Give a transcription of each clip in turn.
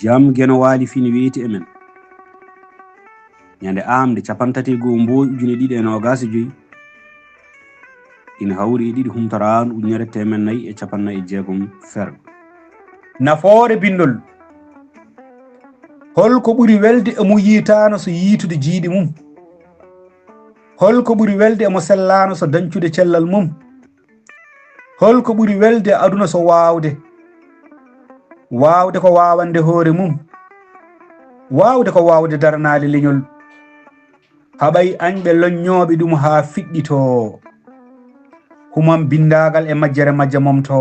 jam geno waali fini weeti emen nyande amde capantati go mbo ujune ɗiɗi e nogas joyi ina hawri e ɗiɗi humtoraan ujunere temen nayi e capannayi e jeegom fergo nafoore bindol holko ɓuri welde emo yitano so yiitude jiiɗi mum holko ɓuri welde emo sellano so dañcude cellal mum holko ɓuri welde aduna so wawde ko wawande hoore mum wawde ko wawde darnade leñol haɓay añɓe loññoɓe ɗum ha fiɗɗito humam bindagal e majjere majja momto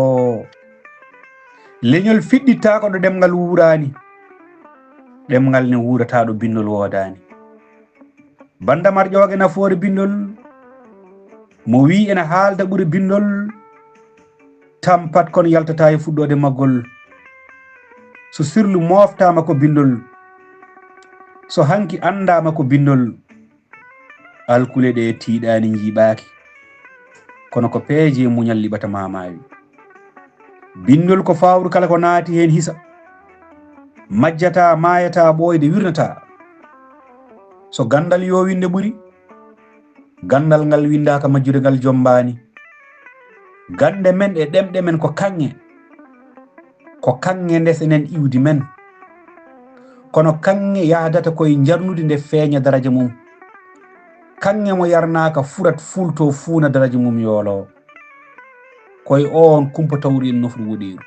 leñol fiɗɗitta ko ɗo ɗemgal wurani ɗemgal ne wurata ɗo bindol wodani bandamar ƴooge nafoore bindol mo wi ene haalda ɓuri bindol tampat kono yaltata e fuɗɗode maggol so sirlu moftama ko bindol so hanki andama ko bindol alkule ɗe tiiɗani jiiɓaki kono ko peeje muñal liɓata mamawi bindol ko fawru kala ko naati hen hisa majjata mayata ɓoyde wirnata so gandal yo winde ɓuri gandal ngal windaka majjude ngal jombani gande men e ɗemɗe men ko kange ndesenen iwdi men kono kange yahdata koye jarnude nde feeña daraja mum kange mo yarnaka furat fulto fuuna daraja mum yoolo koye on kumpa tawri en nofru woɗiru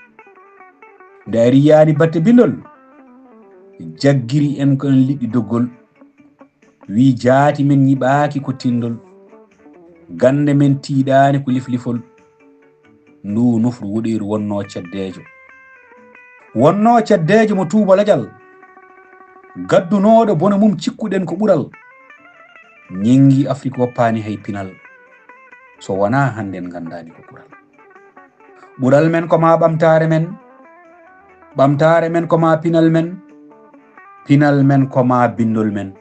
nde ari yaani batte bindol jaggiri en ko en liɗɗi doggol wi jaati men ñiɓaaki ko tindol gande men tiiɗaani ko liflifol ndu nofru woɗiru wonno caddejo mo tuuba lajal gaddunoɗo bone mum cikkuɗen ko ɓural ñengi afrique woppani hay pinal so wona hannden gandani ko ɓural men koma ɓamtare men koma pinal men koma bindol men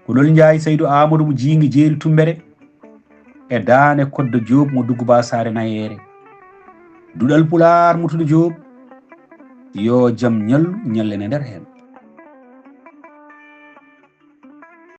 kulol njayi Seydou Amadou mo jingi jeeri tumbere e daane koddo Joob mo dugguba saare nayere duɗal Pulaar mutude Joob yo jam ñallu ñallene nder hen